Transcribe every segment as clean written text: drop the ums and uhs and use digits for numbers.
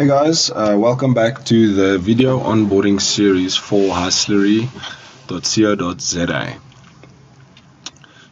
Hey guys, welcome back to the video onboarding series for Hustlery.co.za.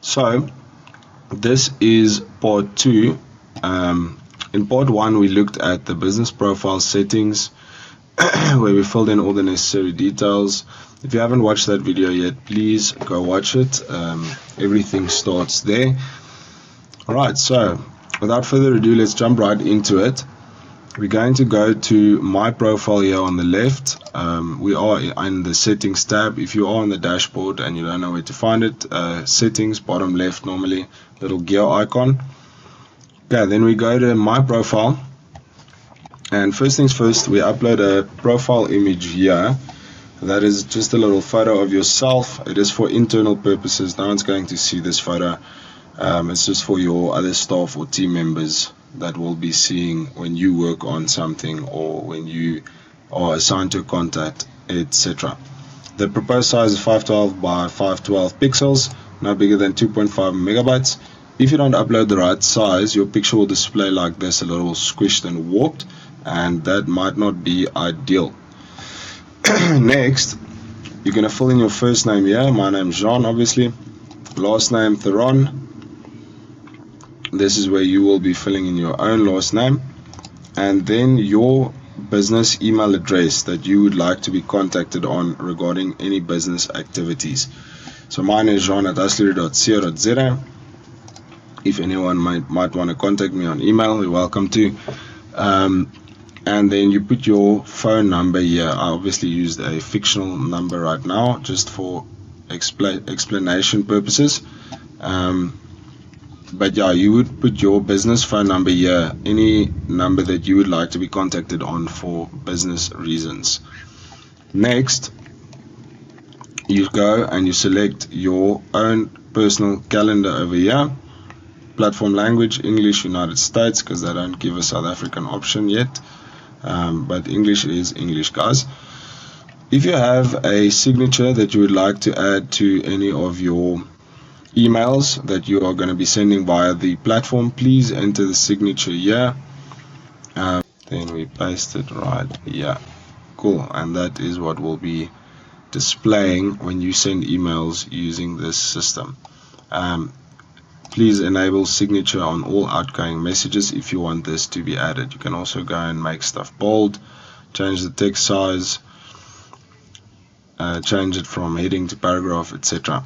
So this is part 2. In part 1 we looked at the business profile settings where we filled in all the necessary details. If you haven't watched that video yet, please go watch it. Everything starts there. Alright, so without further ado, let's jump right into it. We're going to go to my profile here on the left. We are in the settings tab. If you are on the dashboard and you don't know where to find it, settings, bottom left normally, little gear icon. Okay, then we go to my profile, and first things first, we upload a profile image here. That is just a little photo of yourself. It is for internal purposes. No one's going to see this photo. It's just for your other staff or team members that will be seeing when you work on something or when you are assigned to a contact, etc. The proposed size is 512 by 512 pixels, no bigger than 2.5 megabytes. If you don't upload the right size, your picture will display like this, a little squished and warped, and that might not be ideal. Next, you're going to fill in your first name here. My name is Jean, obviously. Last name Theron. This is where you will be filling in your own last name, and then your business email address that you would like to be contacted on regarding any business activities. So mine is Jean@hustlery.co.za. If anyone might want to contact me on email, you're welcome to. And then you put your phone number here. I obviously used a fictional number right now just for explanation purposes. But yeah, you would put your business phone number here, any number that you would like to be contacted on for business reasons. Next, you go and you select your own personal calendar over here. Platform language, English United States, because they don't give a South African option yet. But English is English, guys. If you have a signature that you would like to add to any of your emails that you are going to be sending via the platform, please enter the signature here. Then we paste it right here. Cool, and that is what will be displaying when you send emails using this system. Please enable signature on all outgoing messages if you want this to be added. You can also go and make stuff bold, change the text size, change it from heading to paragraph, etc.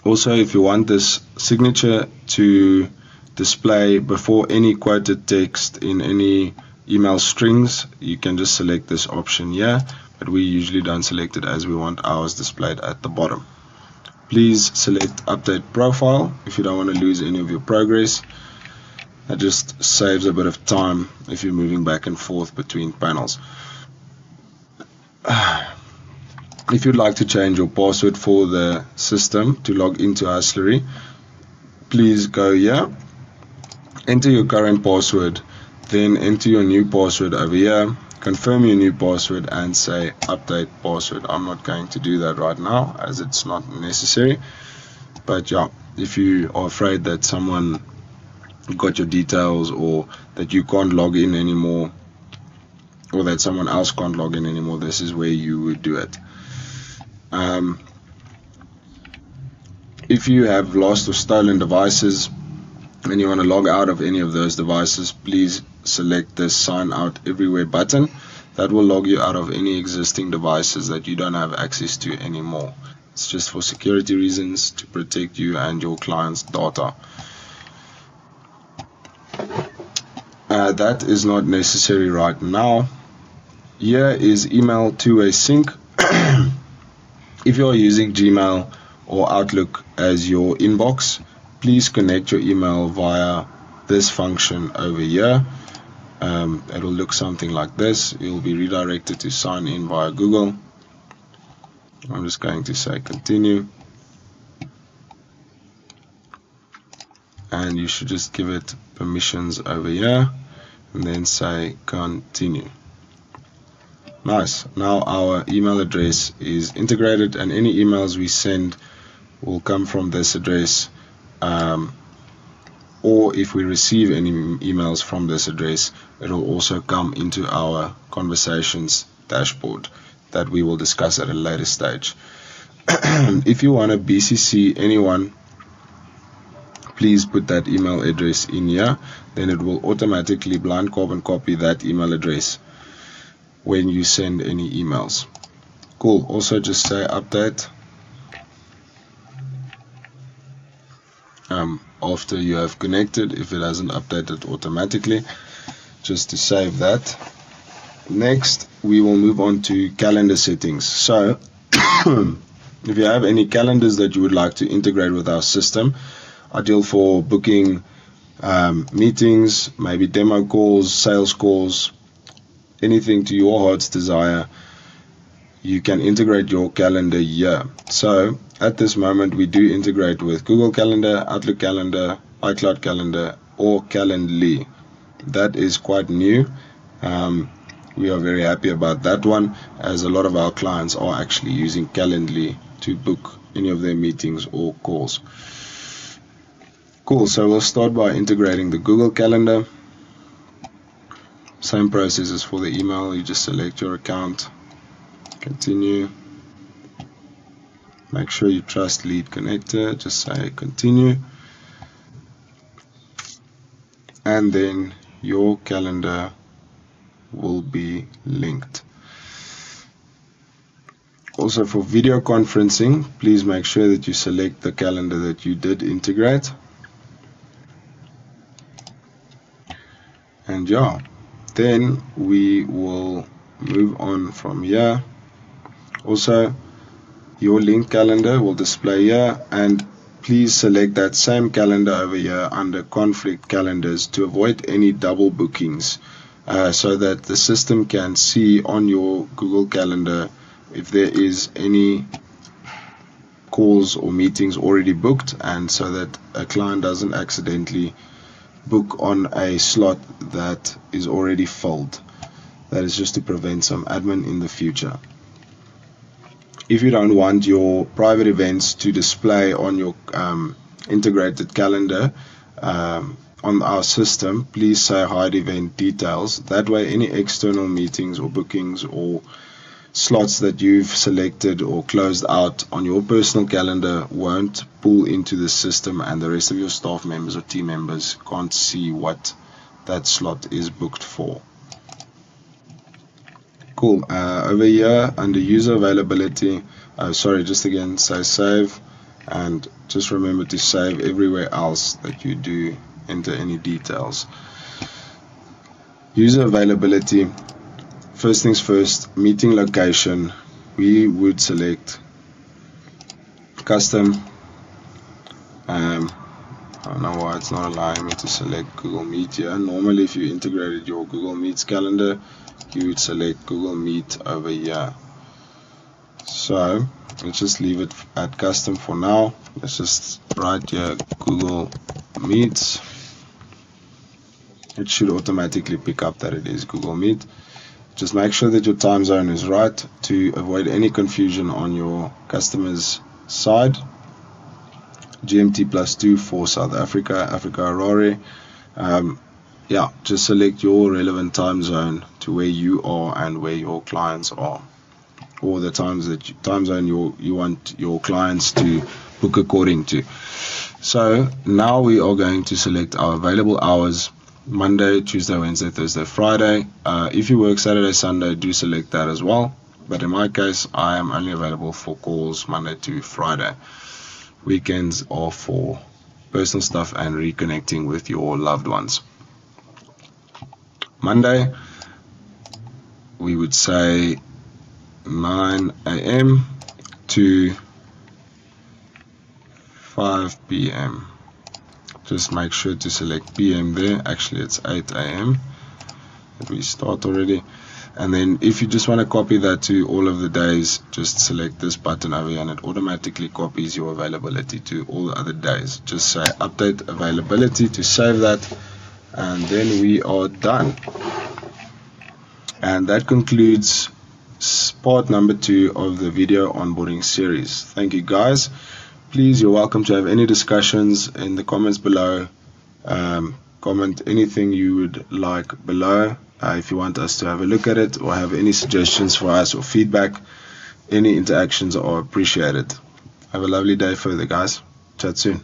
Also, if you want this signature to display before any quoted text in any email strings, you can just select this option here, but we usually don't select it as we want ours displayed at the bottom. Please select update profile if you don't want to lose any of your progress. That just saves a bit of time if you're moving back and forth between panels. If you'd like to change your password for the system to log into Hustlery, please go here, enter your current password, then enter your new password over here, confirm your new password and say update password. I'm not going to do that right now as it's not necessary, but yeah, if you are afraid that someone got your details or that you can't log in anymore or that someone else can't log in anymore, this is where you would do it. If you have lost or stolen devices and you want to log out of any of those devices, please select this sign out everywhere button. That will log you out of any existing devices that you don't have access to anymore. It's just for security reasons to protect you and your client's data. That is not necessary right now. Here is email two-way sync. If you are using Gmail or Outlook as your inbox, please connect your email via this function over here. It will look something like this. You'll be redirected to sign in via Google. I'm just going to say continue, and you should just give it permissions over here and then say continue. Nice. Now our email address is integrated and any emails we send will come from this address or if we receive any emails from this address, it will also come into our conversations dashboard that we will discuss at a later stage. If you want to BCC anyone, please put that email address in here, then it will automatically blind carbon copy that email address when you send any emails. Cool. Also just say update after you have connected, if it hasn't updated automatically, just to save that. Next we will move on to calendar settings. So if you have any calendars that you would like to integrate with our system, ideal for booking meetings, maybe demo calls, sales calls, anything to your heart's desire, you can integrate your calendar here. So at this moment we do integrate with Google Calendar, Outlook Calendar, iCloud Calendar, or Calendly. That is quite new. We are very happy about that one, as a lot of our clients are actually using Calendly to book any of their meetings or calls. Cool, so we'll start by integrating the Google Calendar. Same process as for the email, you just select your account, continue, make sure you trust lead connector, just say continue, and then your calendar will be linked. Also for video conferencing, please make sure that you select the calendar that you did integrate. And yeah, then we will move on from here. Also, your linked calendar will display here, and please select that same calendar over here under conflict calendars to avoid any double bookings, so that the system can see on your Google Calendar if there is any calls or meetings already booked, and so that a client doesn't accidentally book on a slot that is already filled. That is just to prevent some admin in the future. If you don't want your private events to display on your integrated calendar on our system, please say hide event details. That way any external meetings or bookings or slots that you've selected or closed out on your personal calendar won't pull into the system, and the rest of your staff members or team members can't see what that slot is booked for. Cool. Over here under user availability, just again say save, and just remember to save everywhere else that you do enter any details. User availability, first things first, meeting location, we would select custom. I don't know why it's not allowing me to select Google Meet here. Normally if you integrated your Google Meets calendar, you would select Google Meet over here. So let's just leave it at custom for now. Let's just write here Google Meets. It should automatically pick up that it is Google Meet. Just make sure that your time zone is right to avoid any confusion on your customer's side. GMT +2 for South Africa, Africa Harare. Just select your relevant time zone to where you are and where your clients are, or the time zone you want your clients to book according to. So now we are going to select our available hours: Monday, Tuesday, Wednesday, Thursday, Friday. If you work Saturday, Sunday, do select that as well. But in my case, I am only available for calls Monday to Friday. Weekends are for personal stuff and reconnecting with your loved ones. Monday, we would say 9 a.m. to 5 p.m. Just make sure to select PM there. Actually it's 8 a.m. we start already. And then if you just want to copy that to all of the days, just select this button over here and it automatically copies your availability to all the other days. Just say update availability to save that, and then we are done. And that concludes part number 2 of the video onboarding series. Thank you guys. Please, you're welcome to have any discussions in the comments below. Comment anything you would like below. If you want us to have a look at it or have any suggestions for us or feedback, any interactions are appreciated. Have a lovely day further, guys. Chat soon.